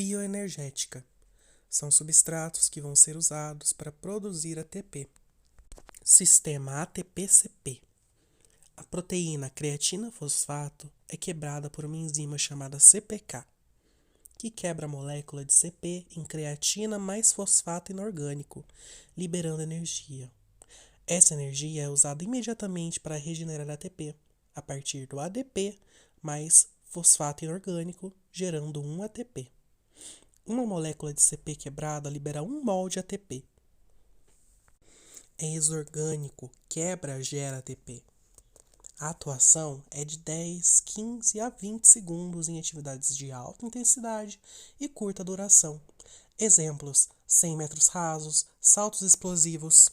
bioenergética. São substratos que vão ser usados para produzir ATP. Sistema ATP-CP. A proteína creatina fosfato é quebrada por uma enzima chamada CPK, que quebra a molécula de CP em creatina mais fosfato inorgânico, liberando energia. Essa energia é usada imediatamente para regenerar ATP, a partir do ADP mais fosfato inorgânico, gerando um ATP. Uma molécula de CP quebrada libera 1 mol de ATP. É exorgânico, quebra, gera ATP. A atuação é de 10, 15 a 20 segundos em atividades de alta intensidade e curta duração. Exemplos: 100 metros rasos, saltos explosivos,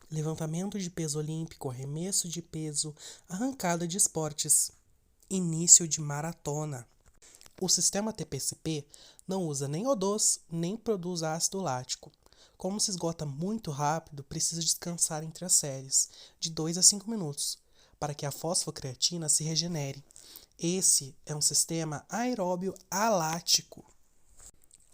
levantamento de peso olímpico, arremesso de peso, arrancada de esportes, início de maratona. O sistema ATP-CP não usa nem O2, nem produz ácido lático. Como se esgota muito rápido, precisa descansar entre as séries, de 2 a 5 minutos, para que a fosfocreatina se regenere. Esse é um sistema aeróbio alático.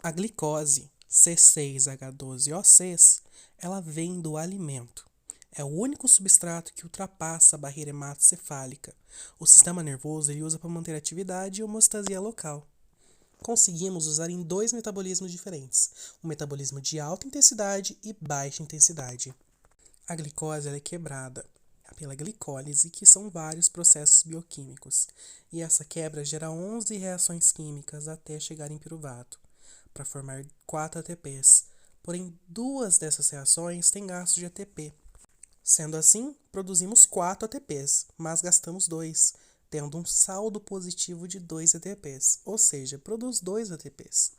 A glicose, C6H12O6, ela vem do alimento. É o único substrato que ultrapassa a barreira hematocefálica. O sistema nervoso ele usa para manter a atividade e homeostasia local. Conseguimos usar em 2 metabolismos diferentes, o metabolismo de alta intensidade e baixa intensidade. A glicose ela é quebrada pela glicólise, que são vários processos bioquímicos, e essa quebra gera 11 reações químicas até chegar em piruvato, para formar 4 ATPs. Porém, 2 dessas reações têm gasto de ATP. Sendo assim, produzimos 4 ATPs, mas gastamos 2, tendo um saldo positivo de 2 ATPs, ou seja, produz 2 ATPs.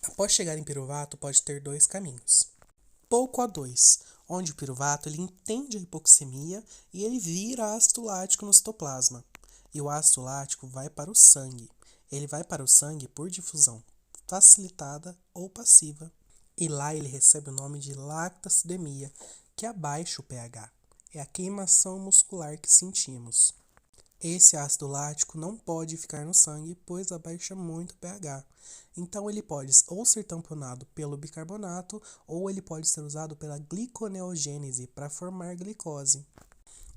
Após chegar em piruvato, pode ter 2 caminhos. Pouco A2, onde o piruvato ele entende a hipoxemia e ele vira ácido lático no citoplasma. E o ácido lático vai para o sangue. Ele vai para o sangue por difusão, facilitada ou passiva. E lá ele recebe o nome de lactacidemia, que abaixa o pH. É a queimação muscular que sentimos. Esse ácido lático não pode ficar no sangue, pois abaixa muito o pH. Então ele pode ou ser tamponado pelo bicarbonato, ou ele pode ser usado pela gliconeogênese para formar glicose.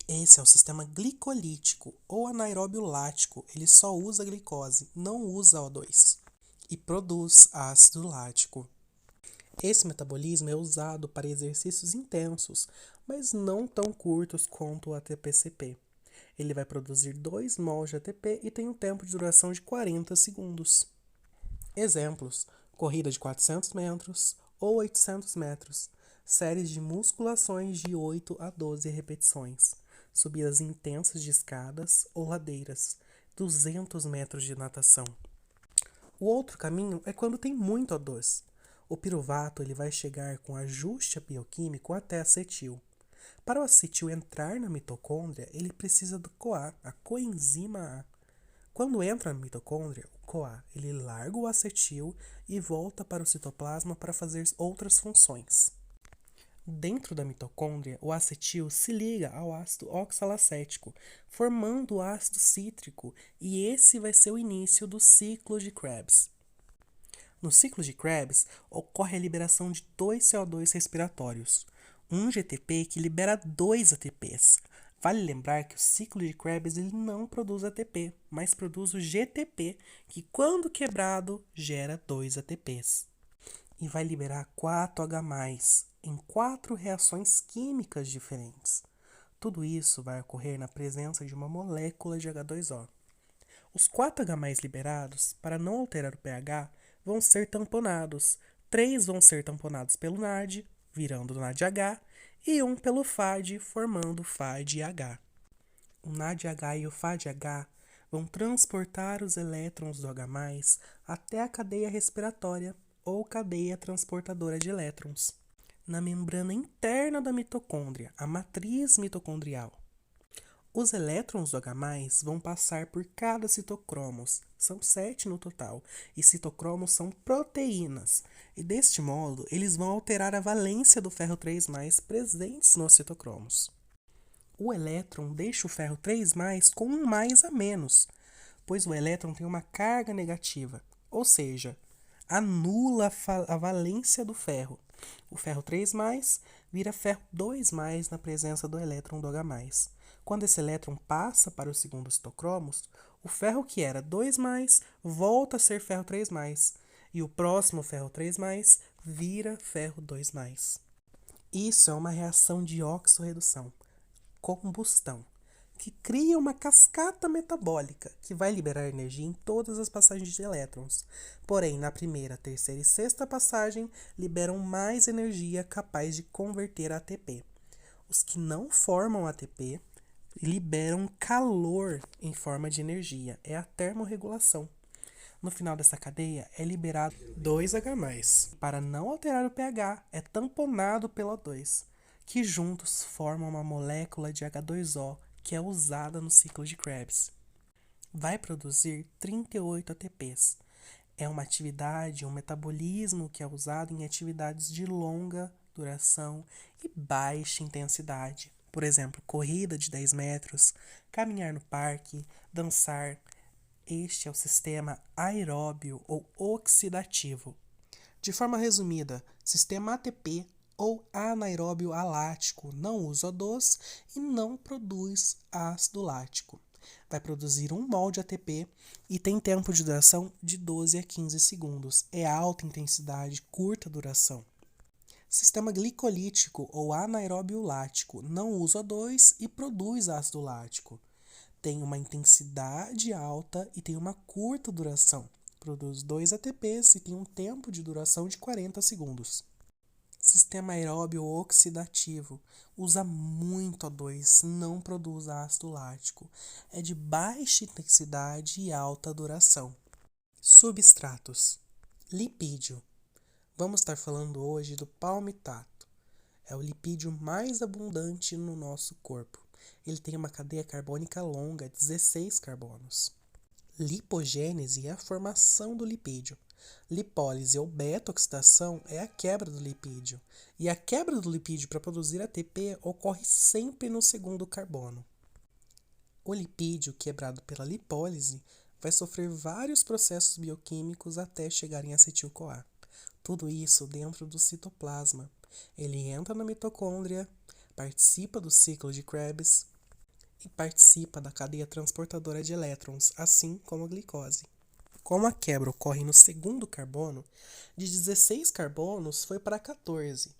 Esse é o sistema glicolítico ou anaeróbio lático. Ele só usa glicose, não usa O2. E produz ácido lático. Esse metabolismo é usado para exercícios intensos, mas não tão curtos quanto o ATP-CP. Ele vai produzir 2 mols de ATP e tem um tempo de duração de 40 segundos. Exemplos: corrida de 400 metros ou 800 metros, séries de musculações de 8 a 12 repetições, subidas intensas de escadas ou ladeiras, 200 metros de natação. O outro caminho é quando tem muito O2. O piruvato ele vai chegar com ajuste bioquímico até acetil. Para o acetil entrar na mitocôndria, ele precisa do CoA, a coenzima A. Quando entra na mitocôndria, o CoA ele larga o acetil e volta para o citoplasma para fazer outras funções. Dentro da mitocôndria, o acetil se liga ao ácido oxalacético, formando o ácido cítrico, e esse vai ser o início do ciclo de Krebs. No ciclo de Krebs, ocorre a liberação de 2 CO2 respiratórios, um GTP que libera 2 ATPs. Vale lembrar que o ciclo de Krebs ele não produz ATP, mas produz o GTP, que quando quebrado gera 2 ATPs. E vai liberar 4H+, em 4 reações químicas diferentes. Tudo isso vai ocorrer na presença de uma molécula de H2O. Os 4H+ liberados, para não alterar o pH, vão ser tamponados. 3 vão ser tamponados pelo NAD, virando NADH, e 1 pelo FAD, formando FADH. O NADH e o FADH vão transportar os elétrons do H+, até a cadeia respiratória ou cadeia transportadora de elétrons, na membrana interna da mitocôndria, a matriz mitocondrial. Os elétrons do H+, vão passar por cada citocromos, são 7 no total, e citocromos são proteínas, e deste modo eles vão alterar a valência do ferro 3+, presentes nos citocromos. O elétron deixa o ferro 3+, com um mais a menos, pois o elétron tem uma carga negativa, ou seja, anula a valência do ferro. O ferro 3+, vira ferro 2+, na presença do elétron do H+. Quando esse elétron passa para o segundo citocromos, o ferro que era 2+, volta a ser ferro 3+, e o próximo ferro 3+, vira ferro 2+. Isso é uma reação de oxorredução, combustão, que cria uma cascata metabólica que vai liberar energia em todas as passagens de elétrons. Porém, na primeira, terceira e sexta passagem, liberam mais energia capaz de converter a ATP. Os que não formam ATP liberam calor em forma de energia. É a termorregulação. No final dessa cadeia é liberado 2H+. Para não alterar o pH, é tamponado pelo O2, que juntos formam uma molécula de H2O, que é usada no ciclo de Krebs. Vai produzir 38 ATPs. É uma atividade, um metabolismo que é usado em atividades de longa duração e baixa intensidade. Por exemplo, corrida de 10 metros, caminhar no parque, dançar. Este é o sistema aeróbio ou oxidativo. De forma resumida, sistema ATP ou anaeróbio alático não usa O2 e não produz ácido lático. Vai produzir 1 mol de ATP e tem tempo de duração de 12 a 15 segundos. É alta intensidade, curta duração. Sistema glicolítico ou anaeróbio lático não usa O2 e produz ácido lático. Tem uma intensidade alta e tem uma curta duração. Produz 2 ATPs e tem um tempo de duração de 40 segundos. Sistema aeróbio oxidativo. Usa muito O2, não produz ácido lático. É de baixa intensidade e alta duração. Substratos. Lipídio. Vamos estar falando hoje do palmitato. É o lipídio mais abundante no nosso corpo. Ele tem uma cadeia carbônica longa, 16 carbonos. Lipogênese é a formação do lipídio. Lipólise ou beta-oxidação é a quebra do lipídio. E a quebra do lipídio para produzir ATP ocorre sempre no segundo carbono. O lipídio quebrado pela lipólise vai sofrer vários processos bioquímicos até chegar em acetil-CoA. Tudo isso dentro do citoplasma. Ele entra na mitocôndria, participa do ciclo de Krebs e participa da cadeia transportadora de elétrons, assim como a glicose. Como a quebra ocorre no segundo carbono, de 16 carbonos foi para 14,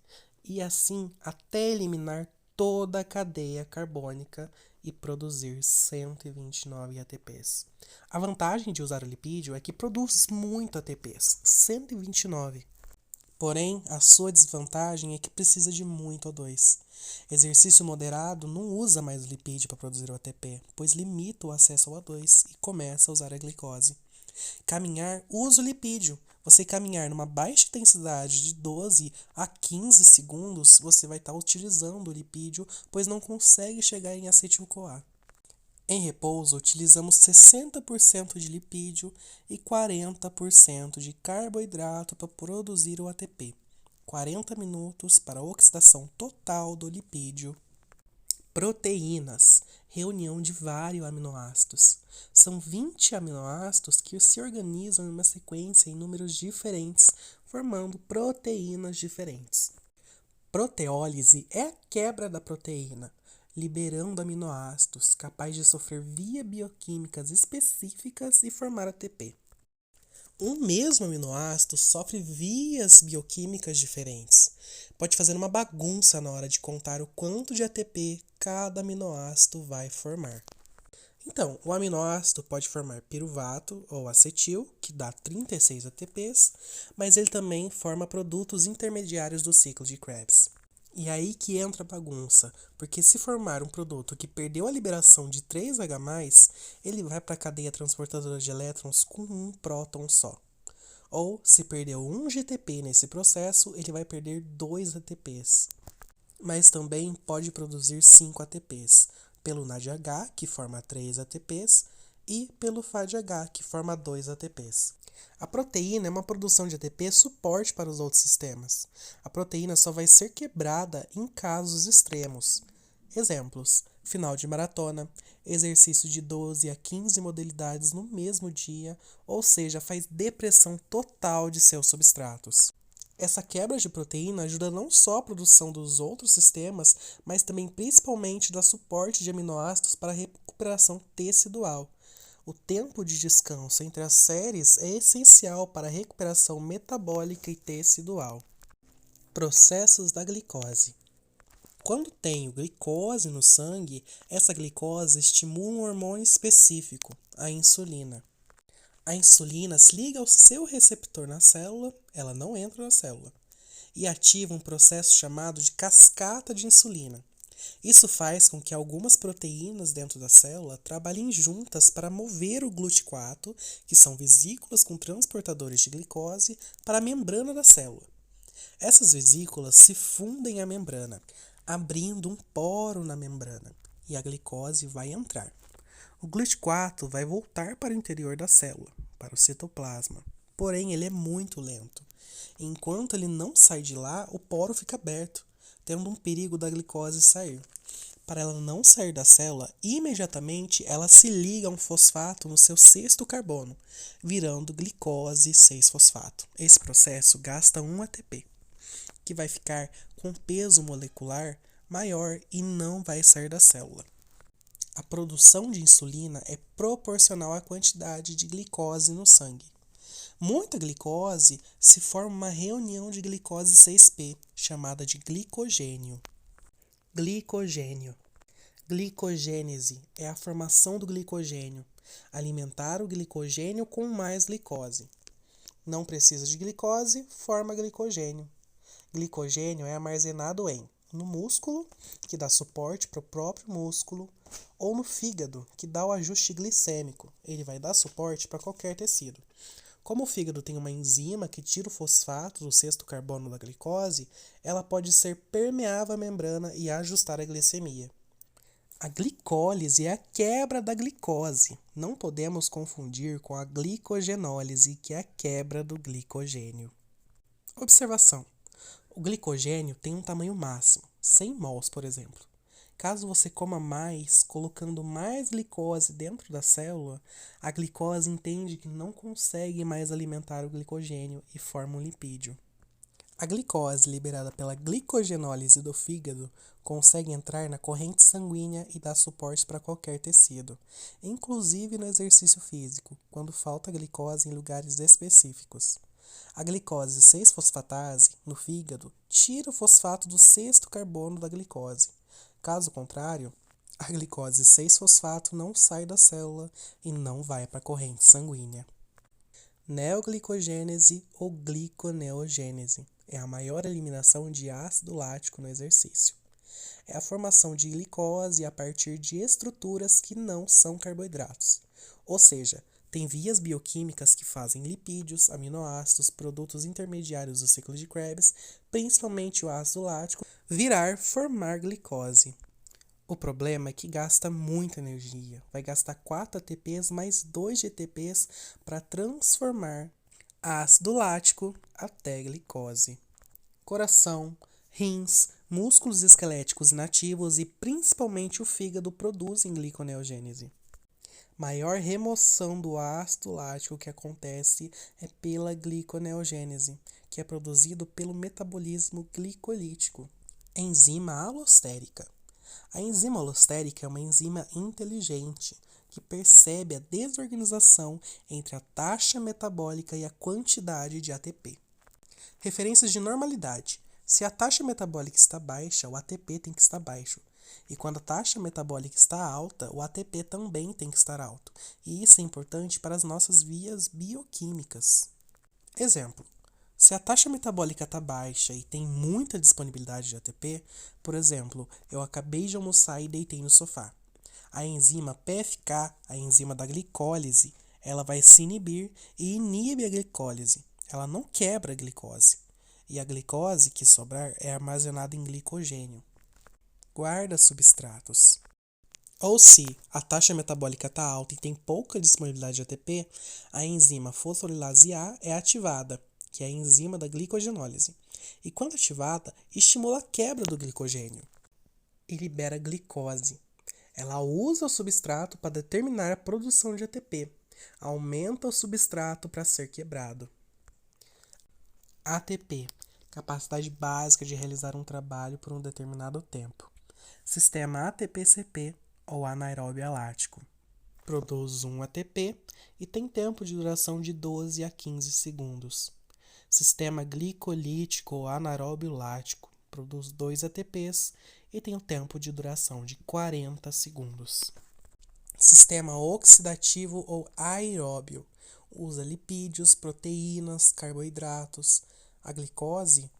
e assim até eliminar toda a cadeia carbônica e produzir 129 ATPs. A vantagem de usar o lipídio é que produz muito ATPs, 129. Porém, a sua desvantagem é que precisa de muito O2. Exercício moderado não usa mais o lipídio para produzir o ATP, pois limita o acesso ao O2 e começa a usar a glicose. Caminhar usa o lipídio. Você caminhar numa baixa intensidade de 12 a 15 segundos, você vai estar utilizando o lipídio, pois não consegue chegar em acetil-CoA. Em repouso, utilizamos 60% de lipídio e 40% de carboidrato para produzir o ATP. 40 minutos para a oxidação total do lipídio. Proteínas, reunião de vários aminoácidos. São 20 aminoácidos que se organizam em uma sequência em números diferentes, formando proteínas diferentes. Proteólise é a quebra da proteína, liberando aminoácidos capazes de sofrer vias bioquímicas específicas e formar ATP. Um mesmo aminoácido sofre vias bioquímicas diferentes. Pode fazer uma bagunça na hora de contar o quanto de ATP cada aminoácido vai formar. Então, o aminoácido pode formar piruvato ou acetil, que dá 36 ATPs, mas ele também forma produtos intermediários do ciclo de Krebs. E aí que entra a bagunça, porque se formar um produto que perdeu a liberação de 3H+, ele vai para a cadeia transportadora de elétrons com um próton só. Ou, se perdeu 1 GTP nesse processo, ele vai perder 2 ATPs. Mas também pode produzir 5 ATPs, pelo NADH, que forma 3 ATPs, e pelo FADH, que forma 2 ATPs. A proteína é uma produção de ATP suporte para os outros sistemas. A proteína só vai ser quebrada em casos extremos. Exemplos: final de maratona, exercício de 12 a 15 modalidades no mesmo dia, ou seja, faz depressão total de seus substratos. Essa quebra de proteína ajuda não só a produção dos outros sistemas, mas também principalmente dá suporte de aminoácidos para a recuperação tecidual. O tempo de descanso entre as séries é essencial para a recuperação metabólica e tecidual. Processos da glicose. Quando tenho glicose no sangue, essa glicose estimula um hormônio específico, a insulina. A insulina se liga ao seu receptor na célula, ela não entra na célula, e ativa um processo chamado de cascata de insulina. Isso faz com que algumas proteínas dentro da célula trabalhem juntas para mover o GLUT4, que são vesículas com transportadores de glicose, para a membrana da célula. Essas vesículas se fundem à membrana, abrindo um poro na membrana, e a glicose vai entrar. O GLUT4 vai voltar para o interior da célula, para o citoplasma, porém ele é muito lento. Enquanto ele não sai de lá, o poro fica aberto, tendo um perigo da glicose sair. Para ela não sair da célula, imediatamente ela se liga a um fosfato no seu sexto carbono, virando glicose 6-fosfato. Esse processo gasta 1 ATP, que vai ficar com peso molecular maior e não vai sair da célula. A produção de insulina é proporcional à quantidade de glicose no sangue. Muita glicose se forma uma reunião de glicose 6P, chamada de glicogênio. Glicogênio. Glicogênese é a formação do glicogênio. Alimentar o glicogênio com mais glicose. Não precisa de glicose, forma glicogênio. Glicogênio é armazenado no músculo, que dá suporte para o próprio músculo, ou no fígado, que dá o ajuste glicêmico. Ele vai dar suporte para qualquer tecido. Como o fígado tem uma enzima que tira o fosfato do sexto carbono da glicose, ela pode ser permeável à membrana e ajustar a glicemia. A glicólise é a quebra da glicose. Não podemos confundir com a glicogenólise, que é a quebra do glicogênio. Observação. O glicogênio tem um tamanho máximo, 100 mols, por exemplo. Caso você coma mais, colocando mais glicose dentro da célula, a glicose entende que não consegue mais alimentar o glicogênio e forma um lipídio. A glicose liberada pela glicogenólise do fígado consegue entrar na corrente sanguínea e dar suporte para qualquer tecido, inclusive no exercício físico, quando falta glicose em lugares específicos. A glicose 6-fosfatase, no fígado, tira o fosfato do sexto carbono da glicose. Caso contrário, a glicose 6-fosfato não sai da célula e não vai para a corrente sanguínea. Neoglicogênese ou gliconeogênese é a maior eliminação de ácido lático no exercício. É a formação de glicose a partir de estruturas que não são carboidratos, ou seja, tem vias bioquímicas que fazem lipídios, aminoácidos, produtos intermediários do ciclo de Krebs, principalmente o ácido lático, formar glicose. O problema é que gasta muita energia. Vai gastar 4 ATPs mais 2 GTPs para transformar ácido lático até glicose. Coração, rins, músculos esqueléticos inativos e principalmente o fígado produzem gliconeogênese. Maior remoção do ácido lático que acontece é pela gliconeogênese, que é produzido pelo metabolismo glicolítico. Enzima alostérica. A enzima alostérica é uma enzima inteligente que percebe a desorganização entre a taxa metabólica e a quantidade de ATP. Referências de normalidade. Se a taxa metabólica está baixa, o ATP tem que estar baixo. E quando a taxa metabólica está alta, o ATP também tem que estar alto. E isso é importante para as nossas vias bioquímicas. Exemplo. Se a taxa metabólica está baixa e tem muita disponibilidade de ATP, por exemplo, eu acabei de almoçar e deitei no sofá. A enzima PFK, a enzima da glicólise, ela vai se inibir e inibe a glicólise. Ela não quebra a glicose. E a glicose que sobrar é armazenada em glicogênio. Guarda substratos. Ou se a taxa metabólica está alta e tem pouca disponibilidade de ATP, a enzima fosforilase A é ativada, que é a enzima da glicogenólise. E quando ativada, estimula a quebra do glicogênio e libera glicose. Ela usa o substrato para determinar a produção de ATP. Aumenta o substrato para ser quebrado. ATP, capacidade básica de realizar um trabalho por um determinado tempo. Sistema ATP-CP ou anaeróbio alático. Produz 1 ATP e tem tempo de duração de 12 a 15 segundos. Sistema glicolítico ou anaeróbio lático. Produz 2 ATPs e tem um tempo de duração de 40 segundos. Sistema oxidativo ou aeróbio. Usa lipídios, proteínas, carboidratos. A glicose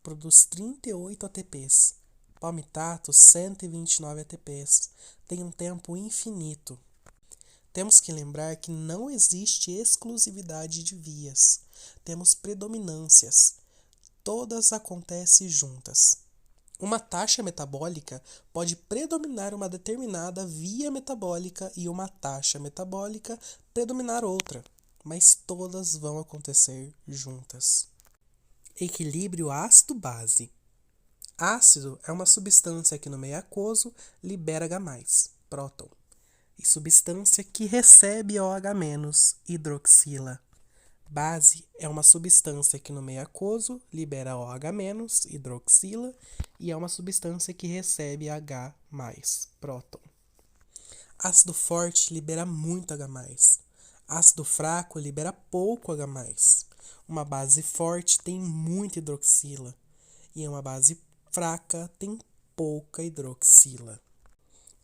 produz 38 ATPs. Palmitato, 129 ATPs. Tem um tempo infinito. Temos que lembrar que não existe exclusividade de vias. Temos predominâncias. Todas acontecem juntas. Uma taxa metabólica pode predominar uma determinada via metabólica e uma taxa metabólica predominar outra, mas todas vão acontecer juntas. Equilíbrio ácido-base. Ácido é uma substância que no meio aquoso libera H+, próton, e substância que recebe OH-, hidroxila. Base é uma substância que no meio aquoso libera OH-, hidroxila, e é uma substância que recebe H+, próton. Ácido forte libera muito H+. Ácido fraco libera pouco H+. Uma base forte tem muita hidroxila, e uma base fraca tem pouca hidroxila.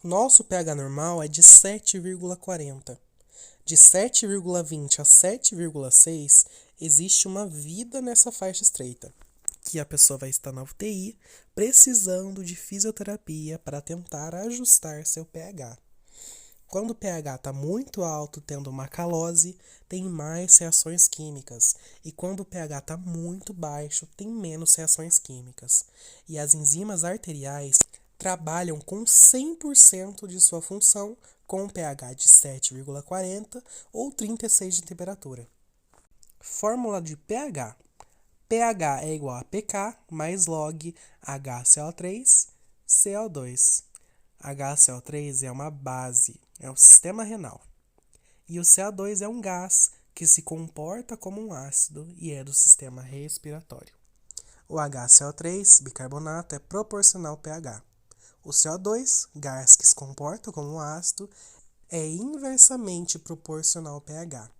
Nosso pH normal é de 7,40. De 7,20 a 7,6 existe uma vida nessa faixa estreita, que a pessoa vai estar na UTI precisando de fisioterapia para tentar ajustar seu pH. Quando o pH está muito alto, tendo uma calose, tem mais reações químicas. E quando o pH está muito baixo, tem menos reações químicas. E as enzimas arteriais trabalham com 100% de sua função com um pH de 7,40 ou 36 de temperatura. Fórmula de pH. pH é igual a pK mais log HCl3, CO2. HCl3 é uma base, é o sistema renal. E o CO2 é um gás que se comporta como um ácido e é do sistema respiratório. O HCl3, bicarbonato, é proporcional ao pH. O CO2, gás que se comporta como um ácido, é inversamente proporcional ao pH.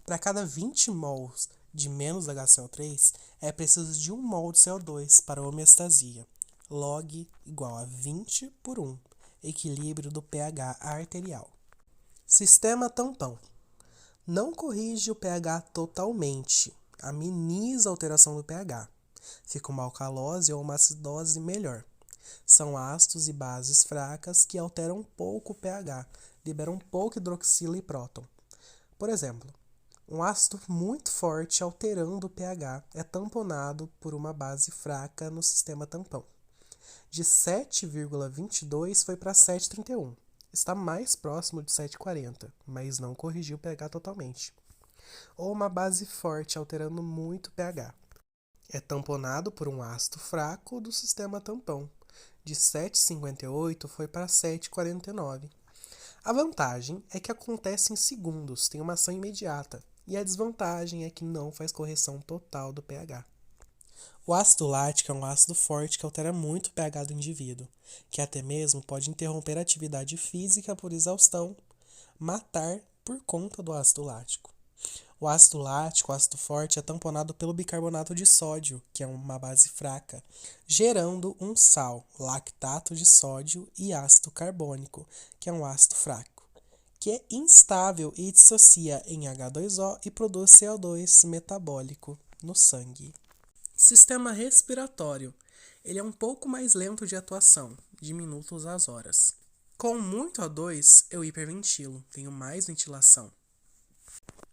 Para cada 20 mols de menos HCl3, é preciso de 1 mol de CO2 para a homeostasia. Log igual a 20 por 1, equilíbrio do pH arterial. Sistema tampão. Não corrige o pH totalmente, ameniza a alteração do pH. Fica uma alcalose ou uma acidose melhor. São ácidos e bases fracas que alteram pouco o pH, liberam pouco hidroxila e próton. Por exemplo, um ácido muito forte alterando o pH é tamponado por uma base fraca no sistema tampão. De 7,22 foi para 7,31. Está mais próximo de 7,40, mas não corrigiu o pH totalmente. Ou uma base forte alterando muito o pH. É tamponado por um ácido fraco do sistema tampão. De 7,58 foi para 7,49. A vantagem é que acontece em segundos, tem uma ação imediata. E a desvantagem é que não faz correção total do pH. O ácido lático é um ácido forte que altera muito o pH do indivíduo, que até mesmo pode interromper a atividade física por exaustão, matar por conta do ácido lático. O ácido lático, o ácido forte, é tamponado pelo bicarbonato de sódio, que é uma base fraca, gerando um sal, lactato de sódio, e ácido carbônico, que é um ácido fraco, que é instável e dissocia em H2O e produz CO2 metabólico no sangue. Sistema respiratório. Ele é um pouco mais lento de atuação, de minutos às horas. Com muito O2, eu hiperventilo, tenho mais ventilação.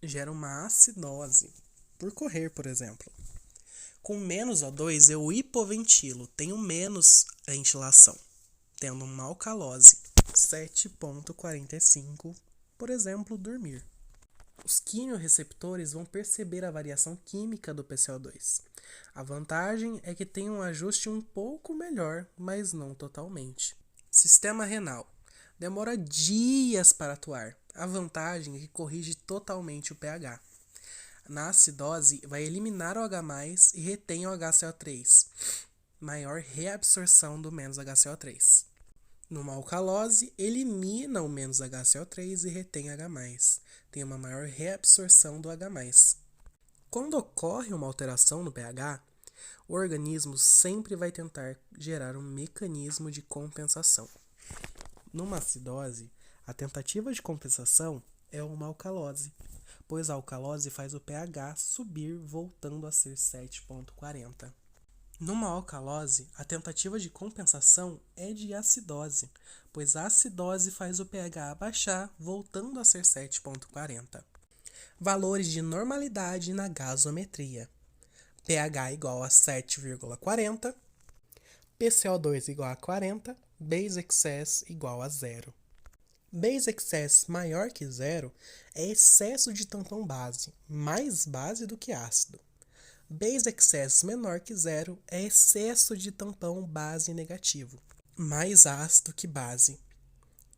Gera uma acidose, por correr, por exemplo. Com menos O2, eu hipoventilo, tenho menos ventilação, tendo uma alcalose, 7,45, por exemplo, dormir. Os quimiorreceptores vão perceber a variação química do PCO2. A vantagem é que tem um ajuste um pouco melhor, mas não totalmente. Sistema renal. demora dias para atuar. A vantagem é que corrige totalmente o pH. Na acidose, vai eliminar o H+, e retém o HCO3. Maior reabsorção do menos HCO3. Numa alcalose, elimina o menos HCO3 e retém H+. Tem uma maior reabsorção do H+. Quando ocorre uma alteração no pH, o organismo sempre vai tentar gerar um mecanismo de compensação. Numa acidose, a tentativa de compensação é uma alcalose, pois a alcalose faz o pH subir voltando a ser 7,40. Numa alcalose, a tentativa de compensação é de acidose, pois a acidose faz o pH abaixar voltando a ser 7,40. Valores de normalidade na gasometria. pH igual a 7,40, PCO2 igual a 40, base excess igual a 0. Base excess maior que 0 é excesso de tampão base, mais base do que ácido. Base excess menor que 0 é excesso de tampão base negativo, mais ácido que base.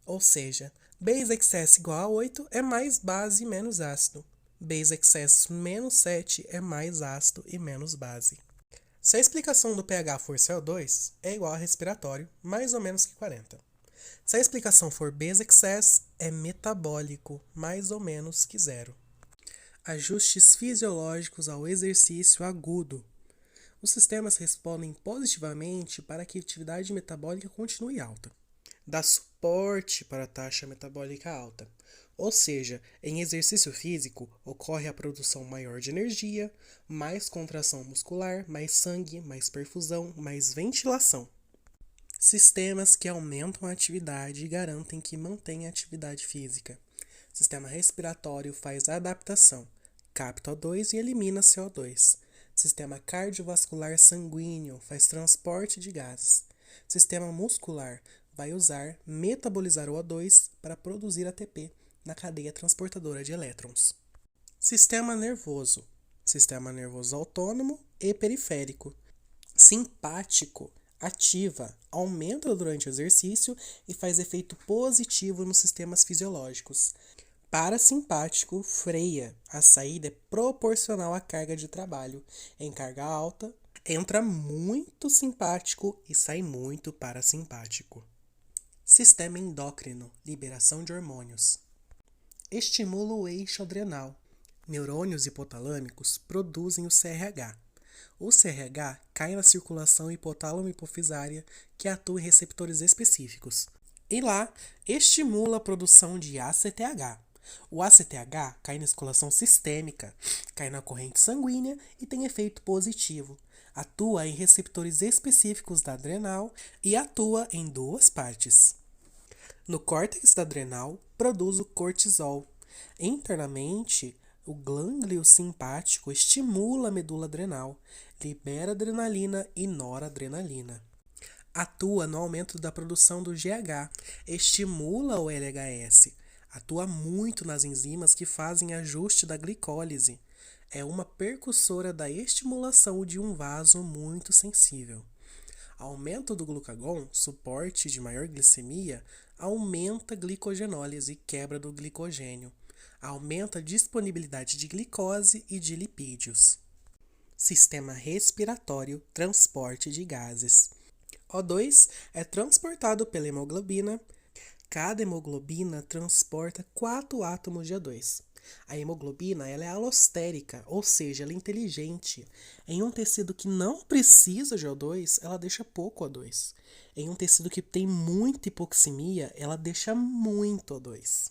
Ou seja, base excess igual a 8 é mais base e menos ácido. Base excess menos 7 é mais ácido e menos base. Se a explicação do pH for CO2, é igual a respiratório, mais ou menos que 40. Se a explicação for base excess, é metabólico, mais ou menos que 0. Ajustes fisiológicos ao exercício agudo. Os sistemas respondem positivamente para que a atividade metabólica continue alta. Dá suporte para a taxa metabólica alta. Ou seja, em exercício físico, ocorre a produção maior de energia, mais contração muscular, mais sangue, mais perfusão, mais ventilação. Sistemas que aumentam a atividade e garantem que mantém a atividade física. Sistema respiratório faz adaptação, capta O2 e elimina CO2. Sistema cardiovascular sanguíneo faz transporte de gases. Sistema muscular vai metabolizar o O2 para produzir ATP na cadeia transportadora de elétrons. Sistema nervoso autônomo e periférico. Simpático ativa, aumenta durante o exercício e faz efeito positivo nos sistemas fisiológicos. Parasimpático freia, a saída é proporcional à carga de trabalho. Em carga alta, entra muito simpático e sai muito parasimpático. Sistema endócrino, liberação de hormônios. Estimula o eixo adrenal. Neurônios hipotalâmicos produzem o CRH. O CRH cai na circulação hipotálamo-hipofisária que atua em receptores específicos. E lá, estimula a produção de ACTH. O ACTH cai na circulação sistêmica, cai na corrente sanguínea e tem efeito positivo. Atua em receptores específicos da adrenal e atua em duas partes. No córtex da adrenal, produz o cortisol. Internamente, o gânglio simpático estimula a medula adrenal, libera adrenalina e noradrenalina. Atua no aumento da produção do GH, estimula o LHS. Atua muito nas enzimas que fazem ajuste da glicólise. É uma percussora da estimulação de um vaso muito sensível. Aumento do glucagon, suporte de maior glicemia, aumenta a glicogenólise e quebra do glicogênio. Aumenta a disponibilidade de glicose e de lipídios. Sistema respiratório, transporte de gases. O2 é transportado pela hemoglobina. Cada hemoglobina transporta 4 átomos de O2. A hemoglobina ela é alostérica, ou seja, ela é inteligente. Em um tecido que não precisa de O2, ela deixa pouco O2. Em um tecido que tem muita hipoxemia, ela deixa muito O2.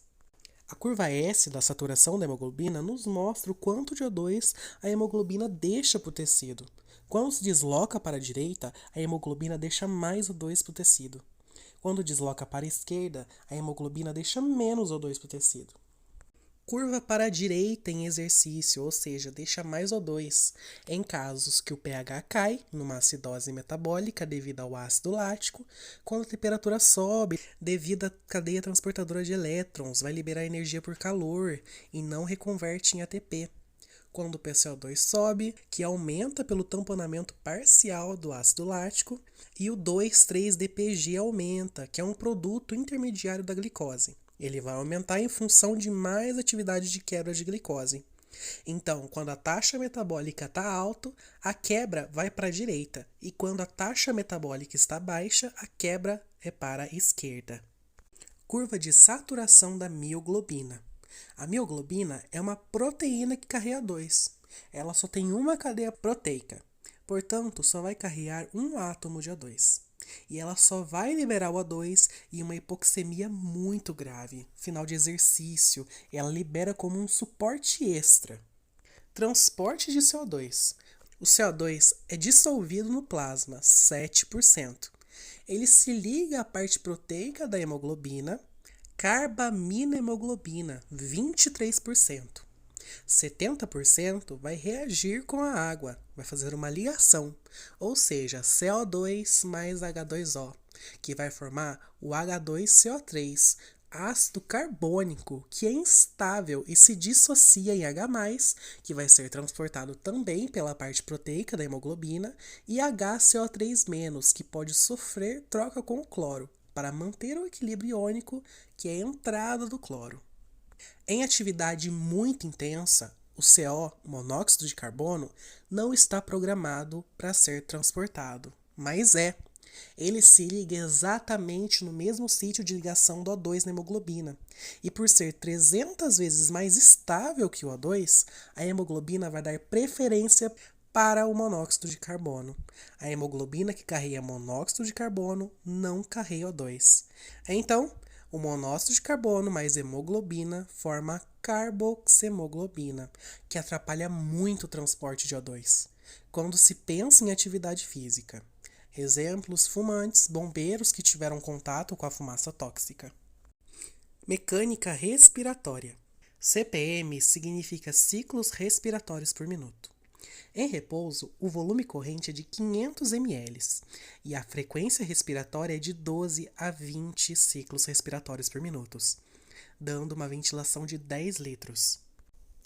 A curva S da saturação da hemoglobina nos mostra o quanto de O2 a hemoglobina deixa para o tecido. Quando se desloca para a direita, a hemoglobina deixa mais O2 para o tecido. Quando desloca para a esquerda, a hemoglobina deixa menos O2 para o tecido. Curva para a direita em exercício, ou seja, deixa mais O2, em casos que o pH cai, numa acidose metabólica devido ao ácido lático, quando a temperatura sobe devido à cadeia transportadora de elétrons, vai liberar energia por calor e não reconverte em ATP. quando o PCO2 sobe, que aumenta pelo tamponamento parcial do ácido lático, e o 2,3-DPG aumenta, que é um produto intermediário da glicose. Ele vai aumentar em função de mais atividade de quebra de glicose. Então, quando a taxa metabólica está alta, a quebra vai para a direita, e quando a taxa metabólica está baixa, a quebra é para a esquerda. Curva de saturação da mioglobina. A mioglobina é uma proteína que carrega 2. Ela só tem uma cadeia proteica, portanto, só vai carregar um átomo de O2. E ela só vai liberar o O2 em uma hipoxemia muito grave, final de exercício, ela libera como um suporte extra. Transporte de CO2. O CO2 é dissolvido no plasma, 7%. Ele se liga à parte proteica da hemoglobina, carbamina-hemoglobina, 23%. 70% vai reagir com a água, vai fazer uma ligação, ou seja, CO2 mais H2O, que vai formar o H2CO3, ácido carbônico, que é instável e se dissocia em H+, que vai ser transportado também pela parte proteica da hemoglobina, e HCO3-, que pode sofrer troca com o cloro, para manter o equilíbrio iônico, que é a entrada do cloro. Em atividade muito intensa, o CO, monóxido de carbono, não está programado para ser transportado, mas é. Ele se liga exatamente no mesmo sítio de ligação do O2 na hemoglobina. E por ser 300 vezes mais estável que o O2, a hemoglobina vai dar preferência para o monóxido de carbono. A hemoglobina que carrega monóxido de carbono não carrega O2. Então, o monóxido de carbono mais hemoglobina forma carboxemoglobina, que atrapalha muito o transporte de O2, quando se pensa em atividade física. Exemplos: fumantes, bombeiros que tiveram contato com a fumaça tóxica. Mecânica respiratória. CPM significa ciclos respiratórios por minuto. Em repouso, o volume corrente é de 500 ml e a frequência respiratória é de 12 a 20 ciclos respiratórios por minuto, dando uma ventilação de 10 litros.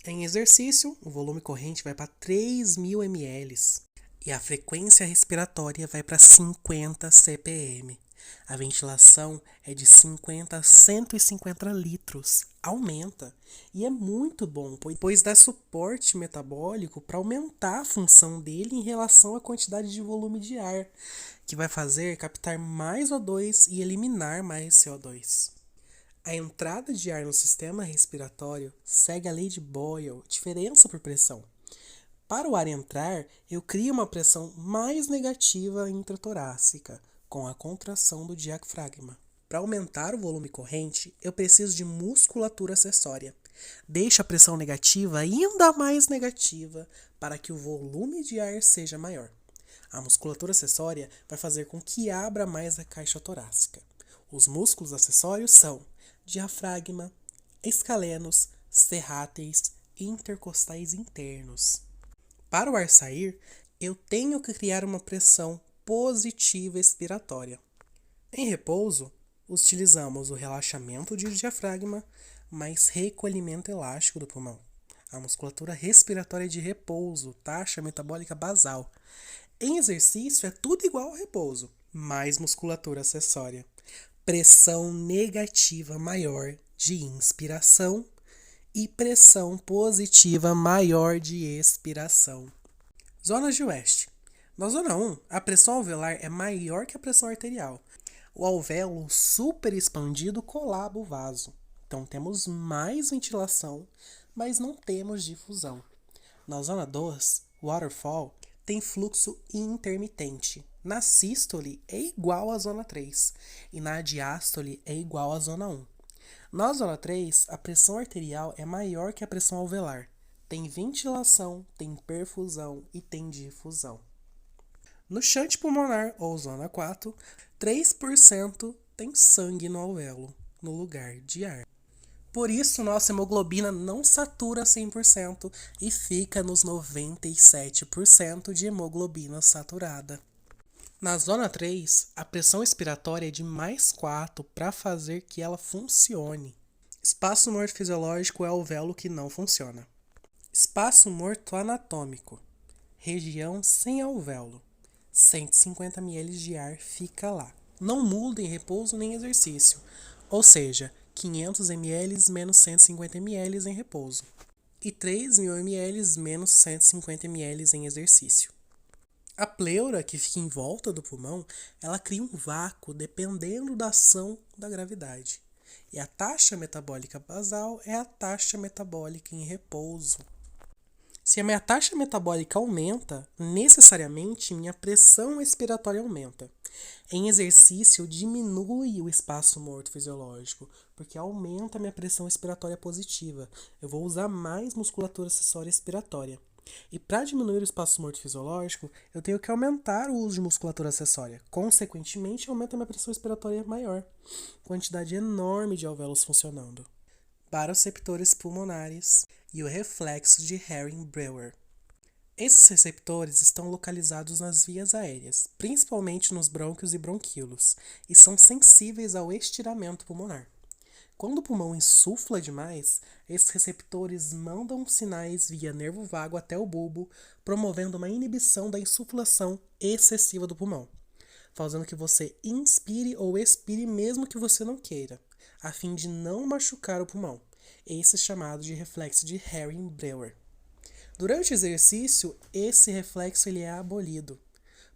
Em exercício, o volume corrente vai para 3.000 ml e a frequência respiratória vai para 50 CPM. A ventilação é de 50 a 150 litros. Aumenta. E é muito bom, pois dá suporte metabólico para aumentar a função dele em relação à quantidade de volume de ar, que vai fazer captar mais O2 e eliminar mais CO2. A entrada de ar no sistema respiratório segue a lei de Boyle, diferença por pressão. Para o ar entrar, eu crio uma pressão mais negativa intratorácica, com a contração do diafragma. Para aumentar o volume corrente, eu preciso de musculatura acessória. Deixa a pressão negativa ainda mais negativa para que o volume de ar seja maior. A musculatura acessória vai fazer com que abra mais a caixa torácica. Os músculos acessórios são diafragma, escalenos, serráteis e intercostais internos. Para o ar sair, eu tenho que criar uma pressão positiva expiratória. Em repouso, utilizamos o relaxamento do diafragma mais recolhimento elástico do pulmão. A musculatura respiratória de repouso, taxa metabólica basal. Em exercício é tudo igual ao repouso, mais musculatura acessória. Pressão negativa maior de inspiração e pressão positiva maior de expiração. Zonas de West. Na zona 1, a pressão alveolar é maior que a pressão arterial. O alvéolo super expandido colaba o vaso. Então temos mais ventilação, mas não temos difusão. Na zona 2, waterfall, tem fluxo intermitente. Na sístole é igual à zona 3 e na diástole é igual à zona 1. Na zona 3, a pressão arterial é maior que a pressão alveolar. Tem ventilação, tem perfusão e tem difusão. No shunt pulmonar, ou zona 4, 3% tem sangue no alvéolo, no lugar de ar. Por isso, nossa hemoglobina não satura 100% e fica nos 97% de hemoglobina saturada. Na zona 3, a pressão expiratória é de mais 4 para fazer que ela funcione. Espaço morfisiológico é o alvéolo que não funciona. Espaço morto anatômico. Região sem alvéolo. 150 ml de ar fica lá. Não muda em repouso nem exercício. Ou seja, 500 ml menos 150 ml em repouso. E 3.000 ml menos 150 ml em exercício. A pleura que fica em volta do pulmão, ela cria um vácuo dependendo da ação da gravidade. E a taxa metabólica basal é a taxa metabólica em repouso. Se a minha taxa metabólica aumenta, necessariamente minha pressão expiratória aumenta. Em exercício, diminui o espaço morto fisiológico, porque aumenta a minha pressão expiratória positiva. Eu vou usar mais musculatura acessória expiratória. E para diminuir o espaço morto fisiológico, eu tenho que aumentar o uso de musculatura acessória. Consequentemente, aumenta a minha pressão expiratória maior. Quantidade enorme de alvéolos funcionando. Baroreceptores pulmonares e o reflexo de Herring-Brewer. Esses receptores estão localizados nas vias aéreas, principalmente nos brônquios e bronquíolos, e são sensíveis ao estiramento pulmonar. Quando o pulmão insufla demais, esses receptores mandam sinais via nervo vago até o bulbo, promovendo uma inibição da insuflação excessiva do pulmão, fazendo que você inspire ou expire mesmo que você não queira, a fim de não machucar o pulmão. Esse é chamado de reflexo de Herring-Brewer. Durante o exercício, esse reflexo ele é abolido,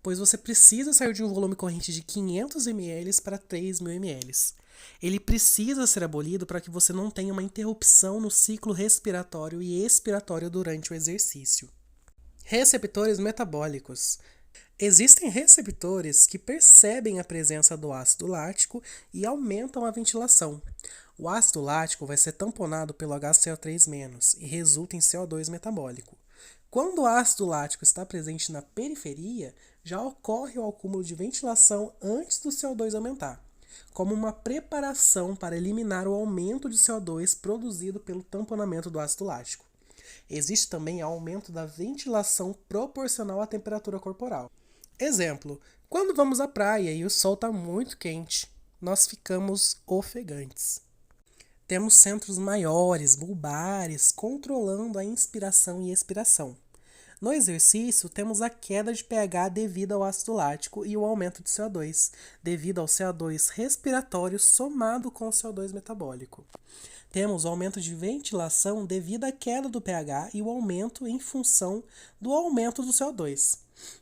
pois você precisa sair de um volume corrente de 500 ml para 3.000 ml. Ele precisa ser abolido para que você não tenha uma interrupção no ciclo respiratório e expiratório durante o exercício. Receptores metabólicos. Existem receptores que percebem a presença do ácido lático e aumentam a ventilação. O ácido lático vai ser tamponado pelo HCO3- e resulta em CO2 metabólico. Quando o ácido lático está presente na periferia, já ocorre o acúmulo de ventilação antes do CO2 aumentar, como uma preparação para eliminar o aumento de CO2 produzido pelo tamponamento do ácido lático. Existe também aumento da ventilação proporcional à temperatura corporal. Exemplo, quando vamos à praia e o sol está muito quente, nós ficamos ofegantes. Temos centros maiores, bulbares, controlando a inspiração e expiração. No exercício, temos a queda de pH devido ao ácido lático e o aumento de CO2, devido ao CO2 respiratório somado com o CO2 metabólico. Temos o aumento de ventilação devido à queda do pH e o aumento em função do aumento do CO2.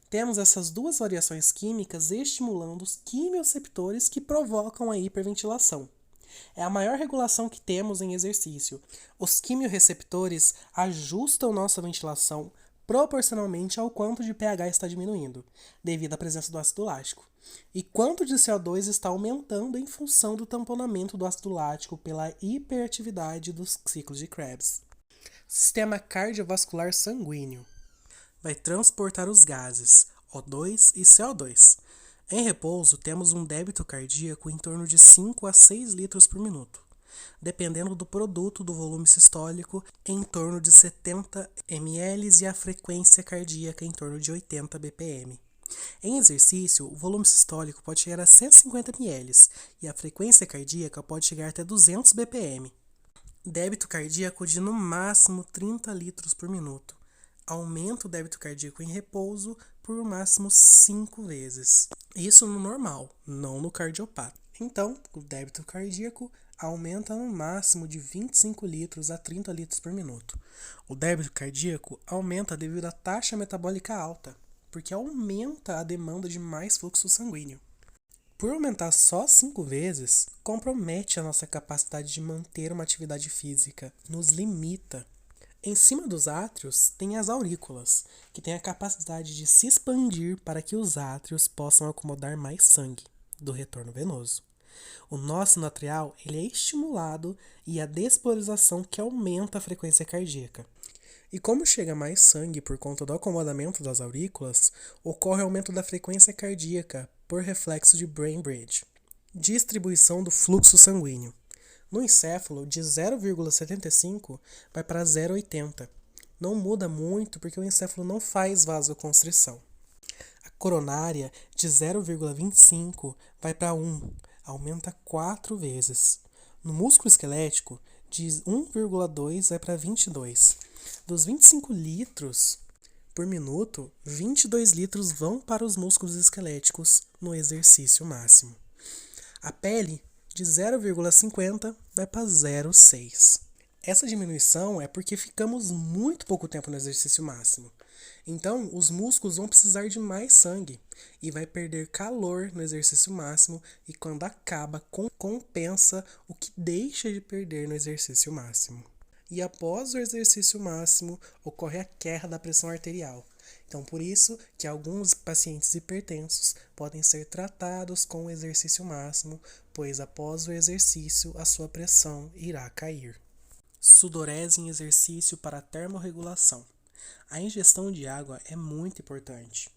Temos essas duas variações químicas estimulando os quimioreceptores que provocam a hiperventilação. É a maior regulação que temos em exercício. Os quimioreceptores ajustam nossa ventilação proporcionalmente ao quanto de pH está diminuindo, devido à presença do ácido lático, e quanto de CO2 está aumentando em função do tamponamento do ácido lático pela hiperatividade dos ciclos de Krebs. Sistema cardiovascular sanguíneo. Vai transportar os gases O2 e CO2. Em repouso, temos um débito cardíaco em torno de 5 a 6 litros por minuto. Dependendo do produto do volume sistólico, em torno de 70 ml e a frequência cardíaca em torno de 80 bpm. Em exercício, o volume sistólico pode chegar a 150 ml e a frequência cardíaca pode chegar até 200 bpm. Débito cardíaco de no máximo 30 litros por minuto. Aumenta o débito cardíaco em repouso por no máximo 5 vezes. Isso no normal, não no cardiopata. Então, o débito cardíaco aumenta no máximo de 25 litros a 30 litros por minuto. O débito cardíaco aumenta devido à taxa metabólica alta, porque aumenta a demanda de mais fluxo sanguíneo. Por aumentar só 5 vezes, compromete a nossa capacidade de manter uma atividade física, nos limita. Em cima dos átrios tem as aurículas, que têm a capacidade de se expandir para que os átrios possam acomodar mais sangue do retorno venoso. O nó sinoatrial ele é estimulado e a despolarização que aumenta a frequência cardíaca. E como chega mais sangue por conta do acomodamento das aurículas, ocorre aumento da frequência cardíaca por reflexo de Brain Bridge. Distribuição do fluxo sanguíneo. No encéfalo, de 0,75 vai para 0,80. Não muda muito porque o encéfalo não faz vasoconstrição. A coronária, de 0,25 vai para 1, aumenta 4 vezes. No músculo esquelético, De 1,2 vai para 22. Dos 25 litros por minuto, 22 litros vão para os músculos esqueléticos no exercício máximo. A pele, de 0,50 vai para 0,6. Essa diminuição é porque ficamos muito pouco tempo no exercício máximo. Então, os músculos vão precisar de mais sangue e vai perder calor no exercício máximo e quando acaba, compensa o que deixa de perder no exercício máximo. E após o exercício máximo, ocorre a queda da pressão arterial. Então, por isso que alguns pacientes hipertensos podem ser tratados com o exercício máximo, pois após o exercício, a sua pressão irá cair. Sudorese em exercício para termorregulação. A ingestão de água é muito importante.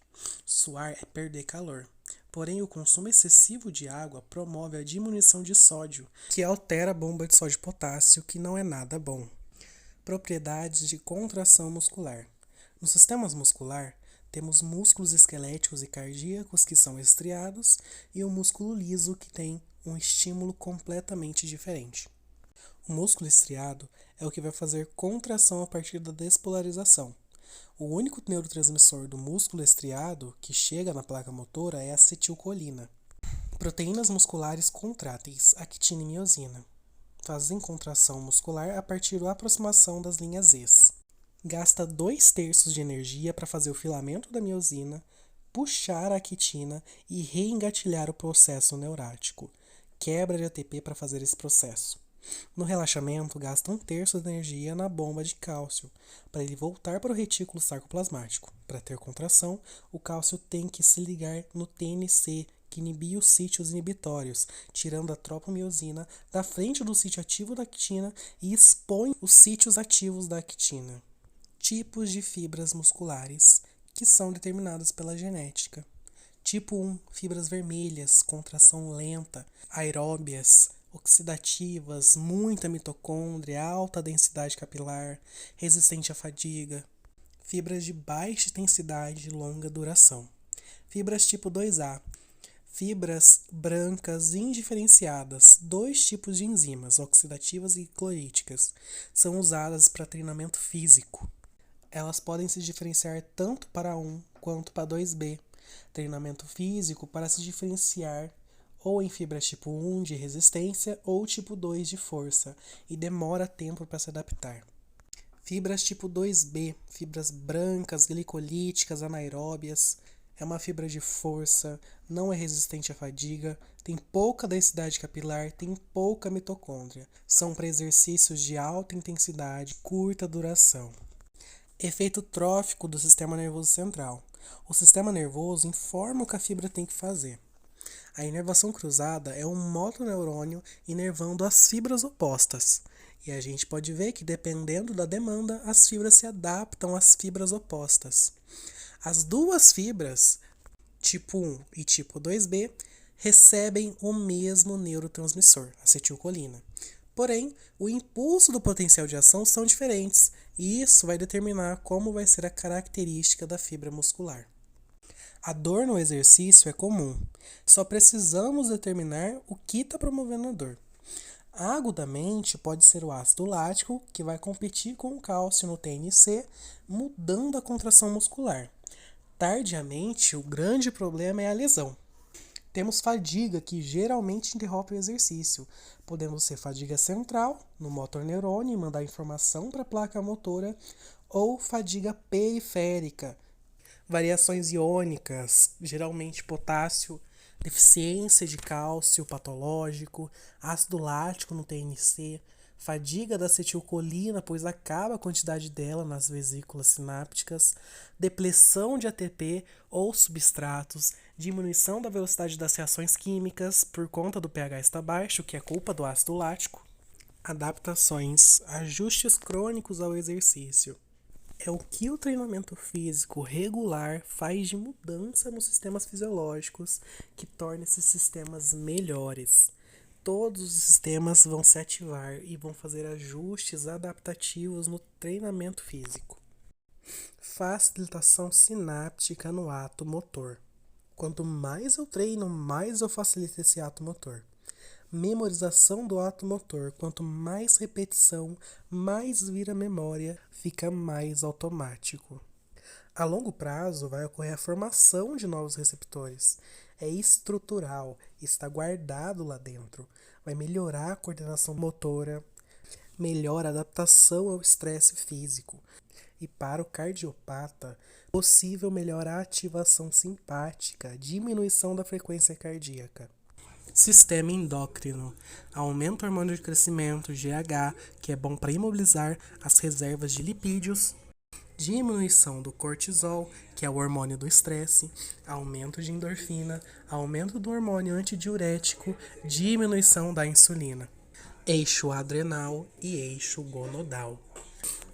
Suar é perder calor. Porém, o consumo excessivo de água promove a diminuição de sódio, que altera a bomba de sódio e potássio, que não é nada bom. Propriedades de contração muscular. No sistema muscular, temos músculos esqueléticos e cardíacos que são estriados e o músculo liso que tem um estímulo completamente diferente. O músculo estriado é o que vai fazer contração a partir da despolarização. O único neurotransmissor do músculo estriado que chega na placa motora é a acetilcolina. Proteínas musculares contráteis, actina e miosina, fazem contração muscular a partir da aproximação das linhas Z. Gasta 2/3 de energia para fazer o filamento da miosina, puxar a actina e reengatilhar o processo neurático. Quebra de ATP para fazer esse processo. No relaxamento, gasta 1/3 da energia na bomba de cálcio, para ele voltar para o retículo sarcoplasmático. Para ter contração, o cálcio tem que se ligar no TNC, que inibe os sítios inibitórios, tirando a tropomiosina da frente do sítio ativo da actina e expõe os sítios ativos da actina. Tipos de fibras musculares, que são determinadas pela genética. Tipo 1, fibras vermelhas, contração lenta, aeróbias, oxidativas, muita mitocôndria, alta densidade capilar, resistente à fadiga. Fibras de baixa intensidade e longa duração. Fibras tipo 2A. Fibras brancas indiferenciadas, 2 tipos de enzimas, oxidativas e cloríticas, são usadas para treinamento físico. Elas podem se diferenciar tanto para 1 quanto para 2B. Treinamento físico para se diferenciar ou em fibras tipo 1 de resistência ou tipo 2 de força, e demora tempo para se adaptar. Fibras tipo 2B, fibras brancas, glicolíticas, anaeróbias, é uma fibra de força, não é resistente à fadiga, tem pouca densidade capilar, tem pouca mitocôndria. São para exercícios de alta intensidade, curta duração. Efeito trófico do sistema nervoso central. O sistema nervoso informa o que a fibra tem que fazer. A inervação cruzada é um motoneurônio inervando as fibras opostas. E a gente pode ver que, dependendo da demanda, as fibras se adaptam às fibras opostas. As duas fibras, tipo 1 e tipo 2B, recebem o mesmo neurotransmissor, acetilcolina. Porém, o impulso do potencial de ação são diferentes, e isso vai determinar como vai ser a característica da fibra muscular. A dor no exercício é comum, só precisamos determinar o que está promovendo a dor. Agudamente, pode ser o ácido lático, que vai competir com o cálcio no TNC, mudando a contração muscular. Tardiamente, o grande problema é a lesão. Temos fadiga, que geralmente interrompe o exercício, podendo ser fadiga central, no motoneurônio, e mandar informação para a placa motora, ou fadiga periférica, variações iônicas, geralmente potássio, deficiência de cálcio patológico, ácido lático no TNC, fadiga da acetilcolina, pois acaba a quantidade dela nas vesículas sinápticas, depleção de ATP ou substratos, diminuição da velocidade das reações químicas por conta do pH estar baixo, que é culpa do ácido lático, adaptações, ajustes crônicos ao exercício. É o que o treinamento físico regular faz de mudança nos sistemas fisiológicos que torna esses sistemas melhores. Todos os sistemas vão se ativar e vão fazer ajustes adaptativos no treinamento físico. Facilitação sináptica no ato motor. Quanto mais eu treino, mais eu facilito esse ato motor. Memorização do ato motor. Quanto mais repetição, mais vira memória, fica mais automático. A longo prazo vai ocorrer a formação de novos receptores. É estrutural, está guardado lá dentro. Vai melhorar a coordenação motora, melhora a adaptação ao estresse físico. E para o cardiopata, possível melhorar a ativação simpática, diminuição da frequência cardíaca. Sistema endócrino. Aumenta o hormônio de crescimento, GH, que é bom para imobilizar as reservas de lipídios. Diminuição do cortisol, que é o hormônio do estresse, aumento de endorfina, aumento do hormônio antidiurético, diminuição da insulina. Eixo adrenal e eixo gonodal.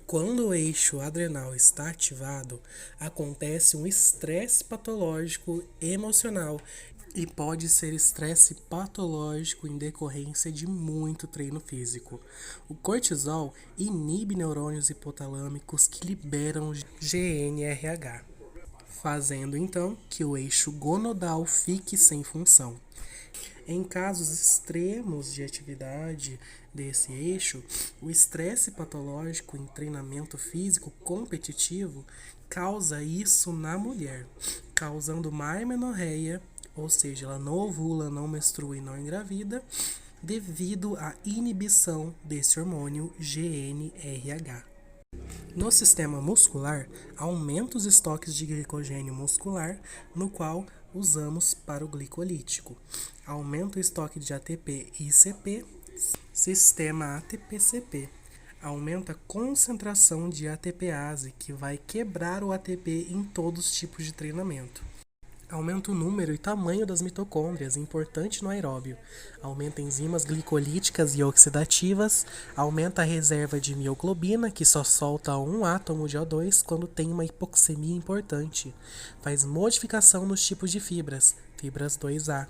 Quando o eixo adrenal está ativado, acontece um estresse patológico emocional e pode ser estresse patológico em decorrência de muito treino físico. O cortisol inibe neurônios hipotalâmicos que liberam GNRH, fazendo então que o eixo gonodal fique sem função. Em casos extremos de atividade desse eixo, o estresse patológico em treinamento físico competitivo causa isso na mulher, causando uma amenorreia, ou seja, ela não ovula, não menstrua e não engravida, devido à inibição desse hormônio GNRH. No sistema muscular, aumenta os estoques de glicogênio muscular, no qual usamos para o glicolítico. Aumenta o estoque de ATP e ICP, sistema ATP-CP. Aumenta a concentração de ATPase, que vai quebrar o ATP em todos os tipos de treinamento. Aumenta o número e tamanho das mitocôndrias, importante no aeróbio. Aumenta enzimas glicolíticas e oxidativas. Aumenta a reserva de mioglobina, que só solta um átomo de O2 quando tem uma hipoxemia importante. Faz modificação nos tipos de fibras 2A.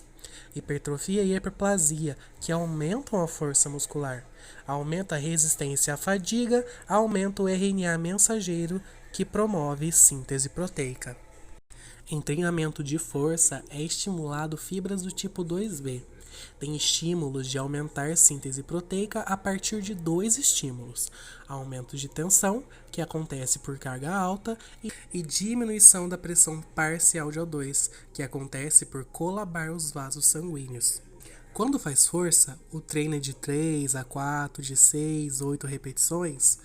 Hipertrofia e hiperplasia, que aumentam a força muscular. Aumenta a resistência à fadiga. Aumenta o RNA mensageiro, que promove síntese proteica. Em treinamento de força, é estimulado fibras do tipo 2B. Tem estímulos de aumentar síntese proteica a partir de 2 estímulos: aumento de tensão, que acontece por carga alta, e diminuição da pressão parcial de O2, que acontece por colabar os vasos sanguíneos. Quando faz força, o treino é de 3 a 4, de 6, 8 repetições.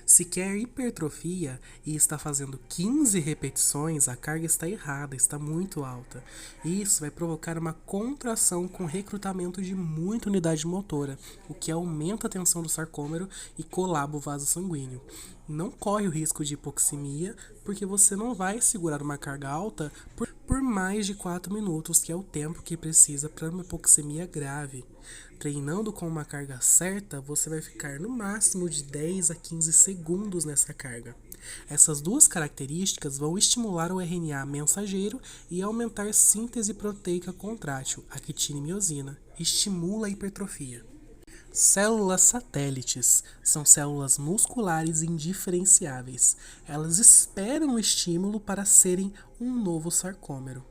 Se quer hipertrofia e está fazendo 15 repetições, a carga está errada, está muito alta. Isso vai provocar uma contração com recrutamento de muita unidade motora, o que aumenta a tensão do sarcômero e colaba o vaso sanguíneo. Não corre o risco de hipoxemia, porque você não vai segurar uma carga alta por mais de 4 minutos, que é o tempo que precisa para uma hipoxemia grave. Treinando com uma carga certa, você vai ficar no máximo de 10 a 15 segundos nessa carga. Essas duas características vão estimular o RNA mensageiro e aumentar a síntese proteica contrátil, actina e miosina. Estimula a hipertrofia. Células satélites são células musculares indiferenciáveis. Elas esperam o estímulo para serem um novo sarcômero.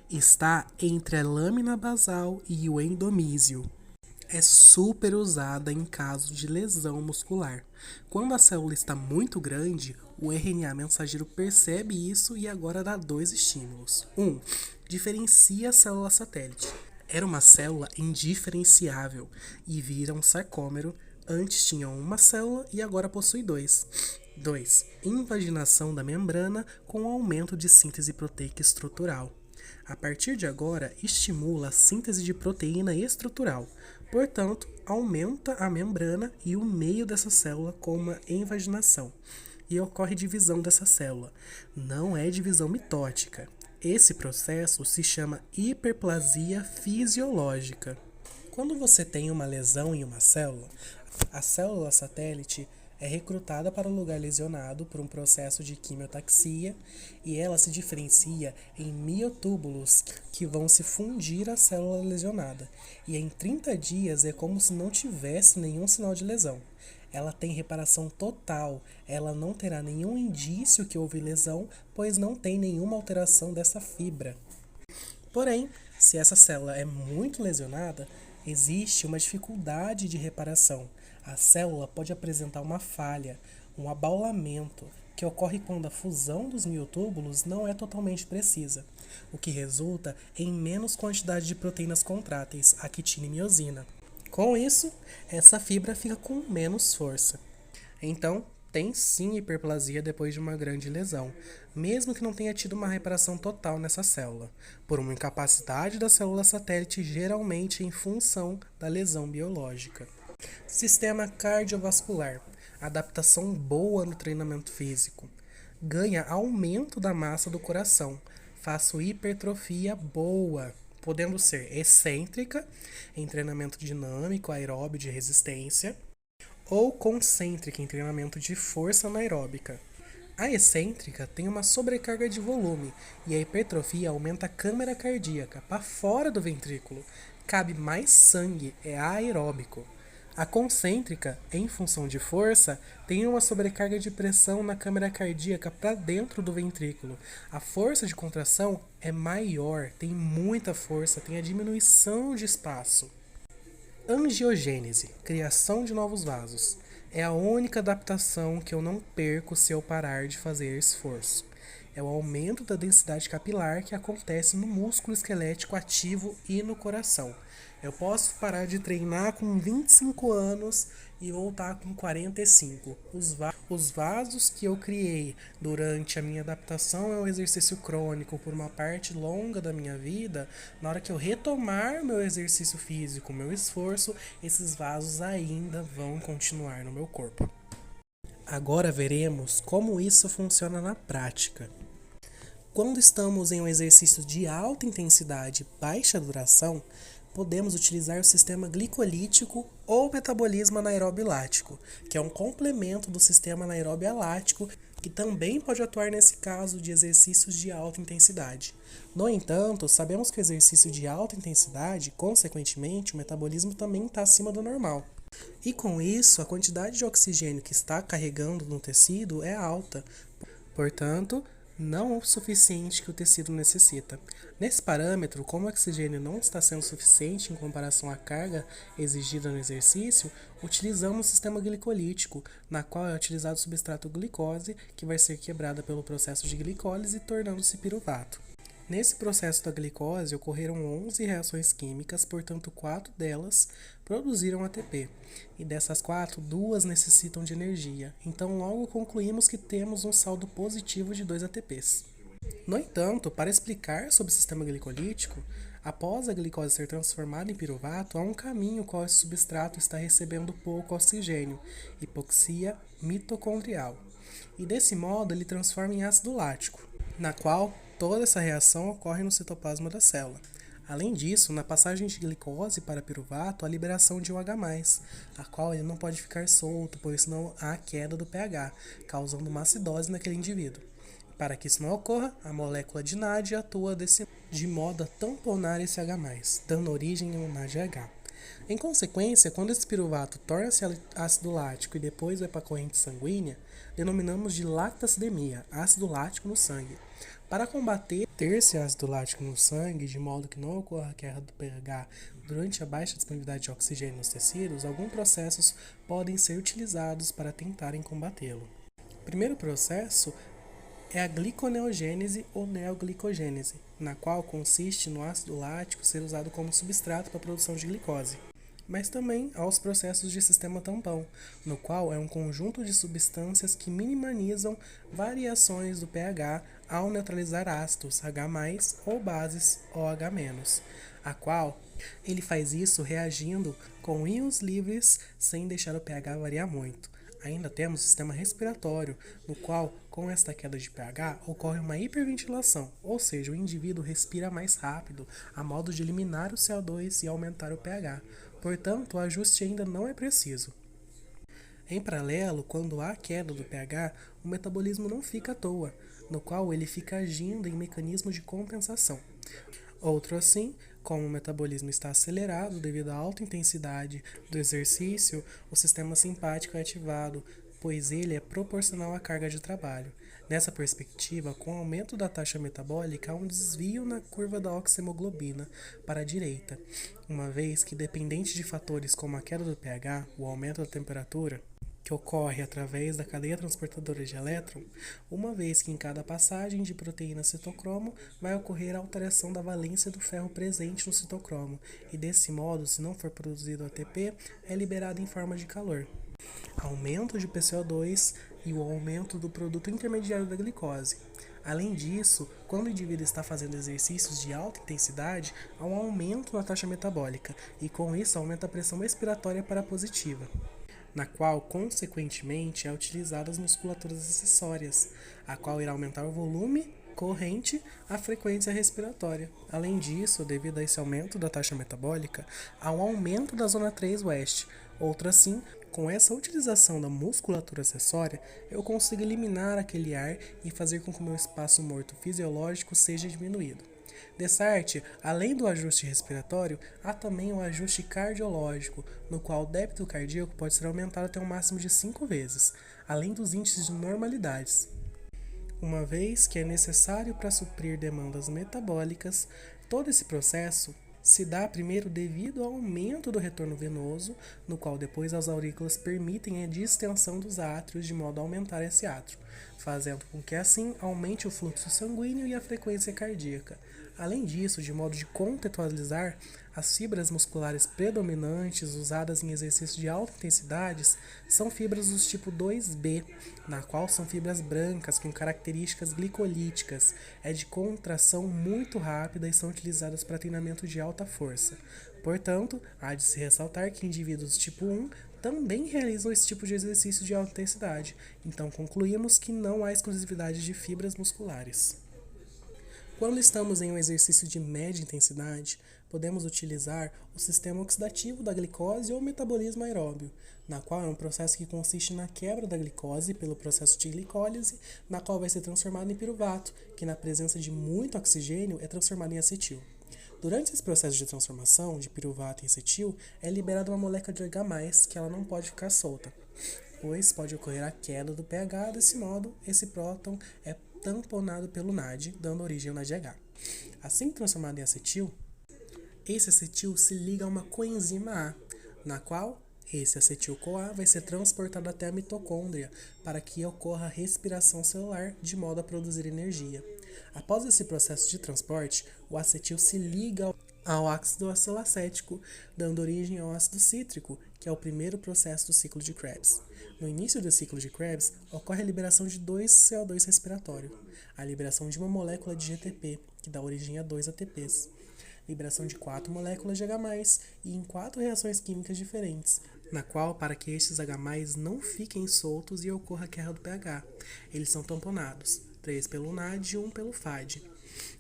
Está entre a lâmina basal e o endomísio. É super usada em caso de lesão muscular. Quando a célula está muito grande, o RNA mensageiro percebe isso e agora dá 2 estímulos. 1. Diferencia a célula satélite. Era uma célula indiferenciável e vira um sarcômero. Antes tinha uma célula e agora possui 2. 2. Invaginação da membrana com aumento de síntese proteica estrutural. A partir de agora, estimula a síntese de proteína estrutural. Portanto, aumenta a membrana e o meio dessa célula com uma invaginação. E ocorre divisão dessa célula. Não é divisão mitótica. Esse processo se chama hiperplasia fisiológica. Quando você tem uma lesão em uma célula, a célula satélite é recrutada para o lugar lesionado por um processo de quimiotaxia e ela se diferencia em miotúbulos que vão se fundir à célula lesionada. E em 30 dias é como se não tivesse nenhum sinal de lesão. Ela tem reparação total, ela não terá nenhum indício que houve lesão, pois não tem nenhuma alteração dessa fibra. Porém, se essa célula é muito lesionada, Existe uma dificuldade de reparação. A célula pode apresentar uma falha, um abaulamento, que ocorre quando a fusão dos miotúbulos não é totalmente precisa, o que resulta em menos quantidade de proteínas contráteis, a quitina e miosina. Com isso, essa fibra fica com menos força. Então, tem sim hiperplasia depois de uma grande lesão, mesmo que não tenha tido uma reparação total nessa célula, por uma incapacidade da célula satélite geralmente em função da lesão biológica. Sistema cardiovascular. Adaptação boa no treinamento físico. Ganha aumento da massa do coração. Faço hipertrofia boa, podendo ser excêntrica, em treinamento dinâmico, aeróbio de resistência, ou concêntrica em treinamento de força anaeróbica. A excêntrica tem uma sobrecarga de volume e a hipertrofia aumenta a câmara cardíaca para fora do ventrículo. Cabe mais sangue, é aeróbico. A concêntrica, em função de força, tem uma sobrecarga de pressão na câmara cardíaca para dentro do ventrículo. A força de contração é maior, tem muita força, tem a diminuição de espaço. Angiogênese, criação de novos vasos. É a única adaptação que eu não perco se eu parar de fazer esforço. É o aumento da densidade capilar que acontece no músculo esquelético ativo e no coração. Eu posso parar de treinar com 25 anos e voltar com 45. Os vasos que eu criei durante a minha adaptação ao exercício crônico por uma parte longa da minha vida, na hora que eu retomar meu exercício físico, meu esforço, esses vasos ainda vão continuar no meu corpo. Agora veremos como isso funciona na prática. Quando estamos em um exercício de alta intensidade e baixa duração, podemos utilizar o sistema glicolítico ou metabolismo anaeróbio lático, que é um complemento do sistema anaeróbio alático, que também pode atuar nesse caso de exercícios de alta intensidade. No entanto, sabemos que o exercício de alta intensidade, consequentemente, o metabolismo também está acima do normal. E com isso, a quantidade de oxigênio que está carregando no tecido é alta. Portanto, não o suficiente que o tecido necessita. Nesse parâmetro, como o oxigênio não está sendo suficiente em comparação à carga exigida no exercício, utilizamos o sistema glicolítico, na qual é utilizado o substrato glicose, que vai ser quebrada pelo processo de glicólise, tornando-se piruvato. Nesse processo da glicose ocorreram 11 reações químicas, portanto 4 delas produziram ATP. E dessas 4, 2 necessitam de energia. Então logo concluímos que temos um saldo positivo de 2 ATPs. No entanto, para explicar sobre o sistema glicolítico, após a glicose ser transformada em piruvato, há um caminho qual esse substrato está recebendo pouco oxigênio, hipoxia mitocondrial. E desse modo ele transforma em ácido lático, na qual toda essa reação ocorre no citoplasma da célula. Além disso, na passagem de glicose para piruvato, há liberação de um H+, a qual ele não pode ficar solto, pois senão há queda do pH, causando uma acidose naquele indivíduo. Para que isso não ocorra, a molécula de NAD atua de modo a tamponar esse H+, dando origem ao NADH. Em consequência, quando esse piruvato torna-se ácido lático e depois vai para a corrente sanguínea, denominamos de lactacidemia, ácido lático no sangue. Para combater esse ácido lático no sangue, de modo que não ocorra a queda do pH durante a baixa disponibilidade de oxigênio nos tecidos, alguns processos podem ser utilizados para tentarem combatê-lo. O primeiro processo é a gliconeogênese ou neoglicogênese, na qual consiste no ácido lático ser usado como substrato para a produção de glicose. Mas também há os processos de sistema tampão, no qual é um conjunto de substâncias que minimizam variações do pH ao neutralizar ácidos H+, ou bases OH-, a qual ele faz isso reagindo com íons livres sem deixar o pH variar muito. Ainda temos o sistema respiratório, no qual, com esta queda de pH, ocorre uma hiperventilação, ou seja, o indivíduo respira mais rápido, a modo de eliminar o CO2 e aumentar o pH. Portanto, o ajuste ainda não é preciso. Em paralelo, quando há queda do pH, o metabolismo não fica à toa, no qual ele fica agindo em mecanismo de compensação. Outro assim, como o metabolismo está acelerado devido à alta intensidade do exercício, o sistema simpático é ativado pois ele é proporcional à carga de trabalho. Nessa perspectiva, com o aumento da taxa metabólica, há um desvio na curva da oxihemoglobina para a direita, uma vez que, dependente de fatores como a queda do pH, o aumento da temperatura, que ocorre através da cadeia transportadora de elétron, uma vez que em cada passagem de proteína citocromo vai ocorrer a alteração da valência do ferro presente no citocromo, e desse modo, se não for produzido ATP, é liberado em forma de calor. Aumento de PCO2 e o aumento do produto intermediário da glicose. Além disso, quando o indivíduo está fazendo exercícios de alta intensidade, há um aumento na taxa metabólica e com isso aumenta a pressão expiratória parapositiva, na qual, consequentemente, é utilizada as musculaturas acessórias, a qual irá aumentar o volume corrente, a frequência respiratória. Além disso, devido a esse aumento da taxa metabólica, há um aumento da zona 3 oeste. Outra assim, com essa utilização da musculatura acessória, eu consigo eliminar aquele ar e fazer com que o meu espaço morto fisiológico seja diminuído. Dessa arte, além do ajuste respiratório, há também o ajuste cardiológico, no qual o débito cardíaco pode ser aumentado até um máximo de 5 vezes, além dos índices de normalidades, uma vez que é necessário para suprir demandas metabólicas. Todo esse processo se dá primeiro devido ao aumento do retorno venoso, no qual depois as aurículas permitem a distensão dos átrios de modo a aumentar esse átrio, fazendo com que assim aumente o fluxo sanguíneo e a frequência cardíaca. Além disso, de modo de contextualizar, as fibras musculares predominantes usadas em exercícios de alta intensidade são fibras do tipo 2B, na qual são fibras brancas com características glicolíticas, é de contração muito rápida e são utilizadas para treinamento de alta força. Portanto, há de se ressaltar que indivíduos tipo 1 também realizam esse tipo de exercício de alta intensidade, então concluímos que não há exclusividade de fibras musculares. Quando estamos em um exercício de média intensidade, podemos utilizar o sistema oxidativo da glicose ou metabolismo aeróbio, na qual é um processo que consiste na quebra da glicose pelo processo de glicólise, na qual vai ser transformado em piruvato, que na presença de muito oxigênio é transformado em acetil. Durante esse processo de transformação de piruvato em acetil, é liberada uma molécula de H+, que ela não pode ficar solta, pois pode ocorrer a queda do pH. Desse modo, esse próton é tamponado pelo NAD, dando origem ao NADH. Assim transformado em acetil, esse acetil se liga a uma coenzima A, na qual esse acetil-CoA vai ser transportado até a mitocôndria para que ocorra a respiração celular de modo a produzir energia. Após esse processo de transporte, o acetil se liga ao ácido acilacético, dando origem ao ácido cítrico, que é o primeiro processo do ciclo de Krebs. No início do ciclo de Krebs, ocorre a liberação de 2 CO2 respiratório, a liberação de uma molécula de GTP, que dá origem a 2 ATPs, liberação de 4 moléculas de H+, e em 4 reações químicas diferentes, na qual, para que estes H+, não fiquem soltos e ocorra a quebra do pH, eles são tamponados, 3 pelo NAD e 1 pelo FAD,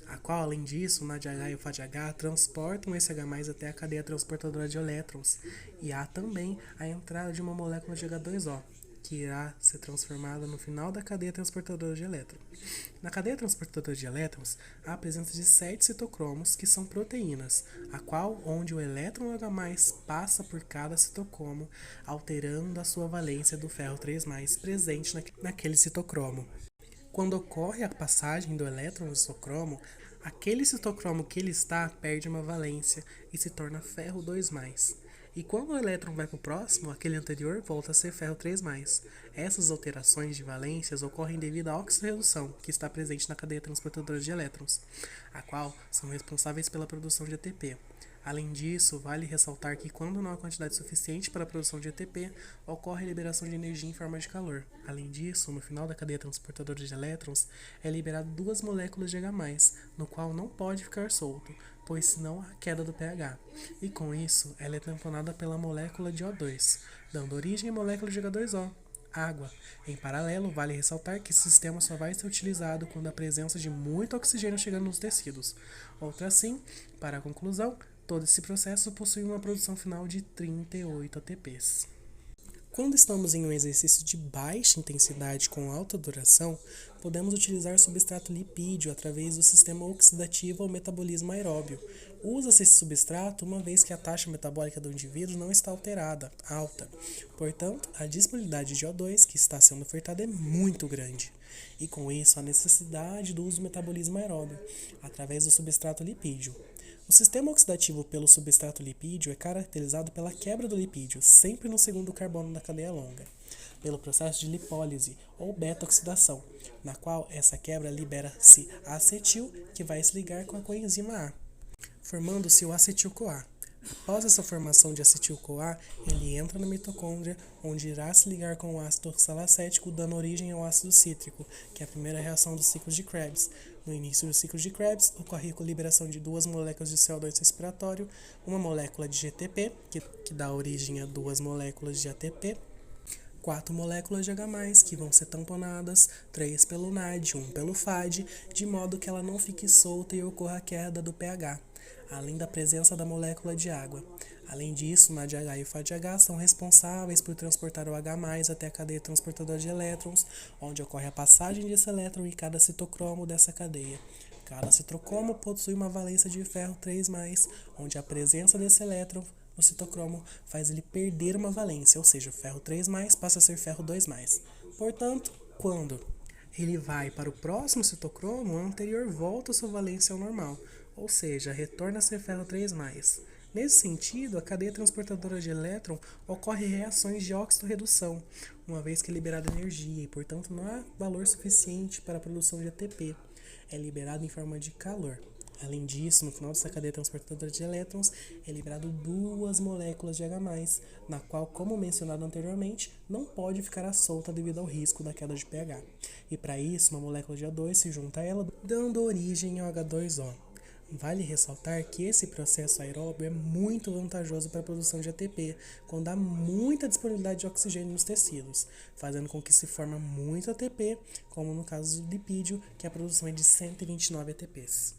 a qual, além disso, o NADH e o FADH transportam esse H+, até a cadeia transportadora de elétrons, e há também a entrada de uma molécula de H2O, que irá ser transformada no final da cadeia transportadora de elétrons. Na cadeia transportadora de elétrons, há a presença de 7 citocromos, que são proteínas, a qual, onde o elétron H+, passa por cada citocromo, alterando a sua valência do ferro 3+, presente naquele citocromo. Quando ocorre a passagem do elétron no citocromo, aquele citocromo que ele está perde uma valência e se torna ferro 2+. E quando o elétron vai para o próximo, aquele anterior volta a ser ferro 3+. Essas alterações de valências ocorrem devido à oxirredução, que está presente na cadeia transportadora de elétrons, a qual são responsáveis pela produção de ATP. Além disso, vale ressaltar que quando não há quantidade suficiente para a produção de ATP, ocorre a liberação de energia em forma de calor. Além disso, no final da cadeia transportadora de elétrons, é liberado 2 moléculas de H+, no qual não pode ficar solto, pois senão há queda do pH. E com isso, ela é tamponada pela molécula de O2, dando origem à molécula de H2O, água. Em paralelo, vale ressaltar que esse sistema só vai ser utilizado quando há presença de muito oxigênio chegando nos tecidos. Outra assim, para a conclusão, todo esse processo possui uma produção final de 38 ATPs. Quando estamos em um exercício de baixa intensidade com alta duração, podemos utilizar substrato lipídio através do sistema oxidativo ou metabolismo aeróbio. Usa-se esse substrato uma vez que a taxa metabólica do indivíduo não está alterada, alta. Portanto, a disponibilidade de O2 que está sendo ofertada é muito grande. E com isso, a necessidade do uso do metabolismo aeróbio, através do substrato lipídio. O sistema oxidativo pelo substrato lipídio é caracterizado pela quebra do lipídio, sempre no segundo carbono da cadeia longa, pelo processo de lipólise ou beta-oxidação, na qual essa quebra libera-se acetil, que vai se ligar com a coenzima A, formando-se o acetil-CoA. Após essa formação de acetil-CoA, ele entra na mitocôndria, onde irá se ligar com o ácido oxalacético, dando origem ao ácido cítrico, que é a primeira reação dos ciclos de Krebs. No início do ciclo de Krebs, ocorre a liberação de duas moléculas de CO2 respiratório, uma molécula de GTP, que dá origem a duas moléculas de ATP, 4 moléculas de H+, que vão ser tamponadas, 3 pelo NAD, 1 pelo FAD, de modo que ela não fique solta e ocorra a queda do pH, além da presença da molécula de água. Além disso, o NADH e o FADH são responsáveis por transportar o H+ até a cadeia transportadora de elétrons, onde ocorre a passagem desse elétron em cada citocromo dessa cadeia. Cada citocromo possui uma valência de ferro 3+, onde a presença desse elétron no citocromo faz ele perder uma valência, ou seja, o ferro 3+, passa a ser ferro 2+. Portanto, quando ele vai para o próximo citocromo, o anterior volta a sua valência ao normal, ou seja, retorna a ser ferro 3+. Nesse sentido, a cadeia transportadora de elétron ocorre reações de óxido-redução, uma vez que é liberada energia e, portanto, não há valor suficiente para a produção de ATP. É liberado em forma de calor. Além disso, no final dessa cadeia transportadora de elétrons, é liberado duas moléculas de H+, na qual, como mencionado anteriormente, não pode ficar à solta devido ao risco da queda de pH. E para isso, uma molécula de O2 se junta a ela, dando origem ao H2O. Vale ressaltar que esse processo aeróbio é muito vantajoso para a produção de ATP, quando há muita disponibilidade de oxigênio nos tecidos, fazendo com que se forme muito ATP, como no caso do lipídio, que a produção é de 129 ATPs.